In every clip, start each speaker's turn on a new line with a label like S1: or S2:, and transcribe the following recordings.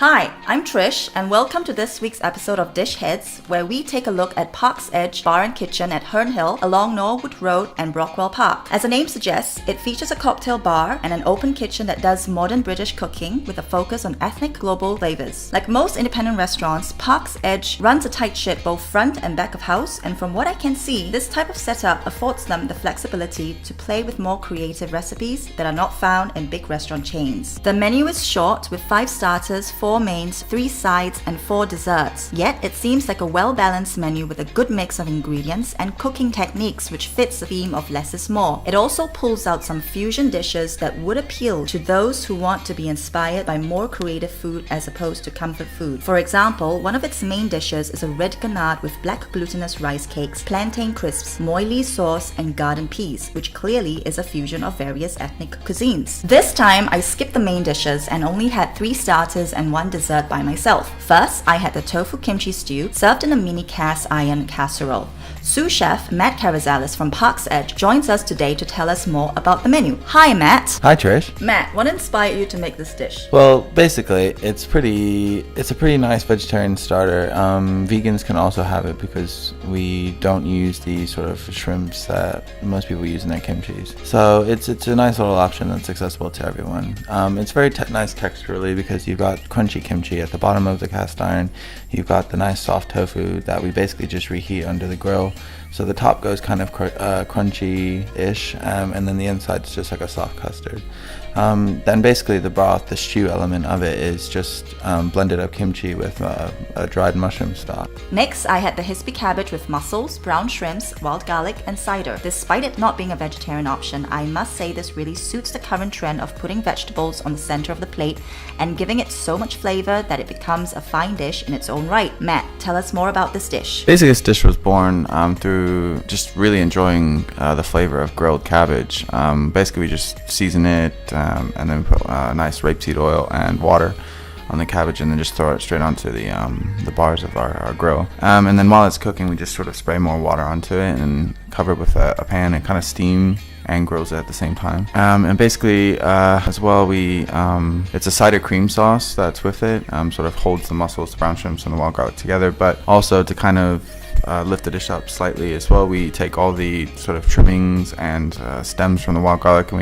S1: Hi, I'm Trish, and welcome to this week's episode of Dish Heads, where we take a look at Park's Edge Bar and Kitchen at Herne Hill along Norwood Road and Brockwell Park. As the name suggests, it features a cocktail bar and an open kitchen that does modern British cooking with a focus on ethnic global flavors. Like most independent restaurants, Park's Edge runs a tight ship both front and back of house, and from what I can see, this type of setup affords them the flexibility to play with more creative recipes that are not found in big restaurant chains. The menu is short with 5 starters, 4 mains, 3 sides, and 4 desserts. Yet, it seems like a well-balanced menu with a good mix of ingredients and cooking techniques which fits the theme of less is more. It also pulls out some fusion dishes that would appeal to those who want to be inspired by more creative food as opposed to comfort food. For example, one of its main dishes is a red grenade with black glutinous rice cakes, plantain crisps, moili sauce, and garden peas, which clearly is a fusion of various ethnic cuisines. This time, I skipped the main dishes and only had 3 starters and 1 dessert by myself. First, I had the Tofu Kimchi Stew served in a mini cast iron casserole. Sous chef Matt Carrizales from Park's Edge joins us today to tell us more about the menu. Hi, Matt.
S2: Hi, Trish.
S1: Matt, what inspired you to make this dish?
S2: Well, basically, it's a pretty nice vegetarian starter. Vegans can also have it because we don't use the sort of shrimps that most people use in their kimchis. So it's a nice little option that's accessible to everyone. It's very nice texturally because you've got crunchy kimchi at the bottom of the cast iron. You've got the nice soft tofu that we basically just reheat under the grill. So the top goes kind of crunchy-ish, and then the inside's just like a soft custard. Then basically the broth, the stew element of it, is just blended up kimchi with a dried mushroom stock.
S1: Next, I had the Hispi cabbage with mussels, brown shrimps, wild garlic, and cider. Despite it not being a vegetarian option, I must say this really suits the current trend of putting vegetables on the center of the plate and giving it so much flavor that it becomes a fine dish in its own right. Matt, tell us more about this dish.
S2: Basically, this dish was born through just really enjoying the flavor of grilled cabbage. Basically, we just season it and then put nice rapeseed oil and water on the cabbage, and then just throw it straight onto the bars of our grill. And then while it's cooking, we just sort of spray more water onto it and cover it with a pan and kind of steam and grills it at the same time. And basically, as well, it's a cider cream sauce that's with it. Sort of holds the mussels, the brown shrimps, and the wild garlic together, but also to kind of lift the dish up slightly as well, we take all the sort of trimmings and stems from the wild garlic and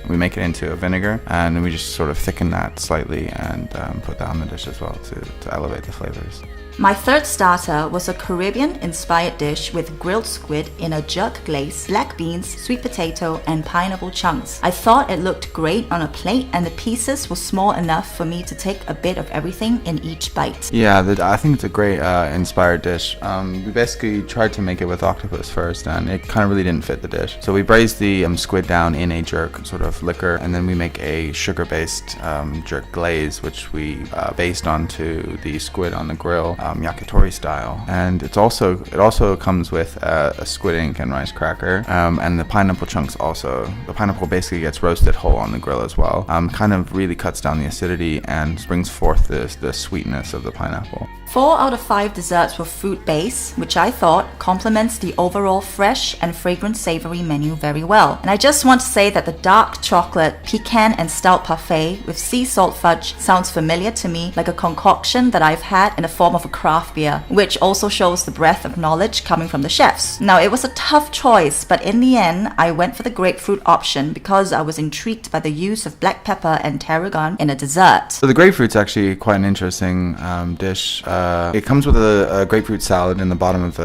S2: we make it into a vinegar, and then we just sort of thicken that slightly and put that on the dish as well to elevate the flavors.
S1: My third starter was a Caribbean-inspired dish with grilled squid in a jerk glaze, black beans, sweet potato, and pineapple chunks. I thought it looked great on a plate, and the pieces were small enough for me to take a bit of everything in each bite.
S2: Yeah, I think it's a great inspired dish. We basically tried to make it with octopus first, and it kind of really didn't fit the dish. So we braised the squid down in a jerk sort of liquor, and then we make a sugar-based jerk glaze, which we based onto the squid on the grill. Yakitori style, and it also comes with a squid ink and rice cracker, and the pineapple chunks also. The pineapple basically gets roasted whole on the grill as well. Kind of really cuts down the acidity and brings forth the sweetness of the pineapple.
S1: 4 out of 5 desserts were fruit-based, which I thought complements the overall fresh and fragrant savory menu very well. And I just want to say that the dark chocolate, pecan and stout parfait with sea salt fudge sounds familiar to me, like a concoction that I've had in the form of a craft beer, which also shows the breadth of knowledge coming from the chefs. Now, it was a tough choice, but in the end, I went for the grapefruit option because I was intrigued by the use of black pepper and tarragon in a dessert.
S2: So the grapefruit's actually quite an interesting dish. It comes with a grapefruit salad in the bottom of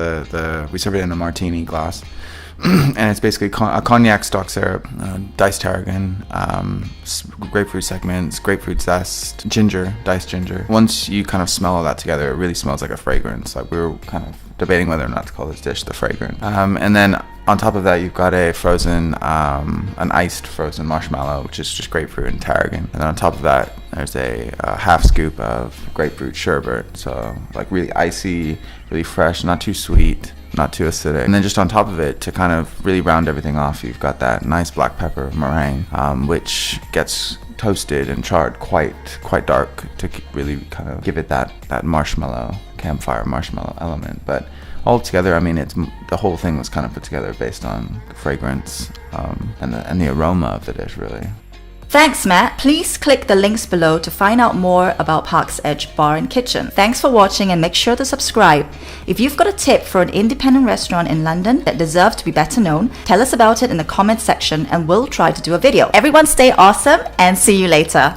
S2: we serve it in a martini glass. And it's basically a cognac stock syrup, diced tarragon, grapefruit segments, grapefruit zest, ginger, diced ginger. Once you kind of smell all that together, it really smells like a fragrance. Like we were kind of debating whether or not to call this dish the fragrant. And then on top of that, you've got an iced frozen marshmallow, which is just grapefruit and tarragon. And then on top of that, there's a half scoop of grapefruit sherbet. So like really icy, really fresh, not too sweet, not too acidic. And then just on top of it, to kind of really round everything off, you've got that nice black pepper meringue, which gets toasted and charred quite dark to really kind of give it that marshmallow, campfire marshmallow element. But altogether, I mean, the whole thing was kind of put together based on the fragrance and the aroma of the dish, really.
S1: Thanks, Matt. Please click the links below to find out more about Park's Edge Bar and Kitchen. Thanks for watching and make sure to subscribe. If you've got a tip for an independent restaurant in London that deserves to be better known, tell us about it in the comments section and we'll try to do a video. Everyone stay awesome and see you later.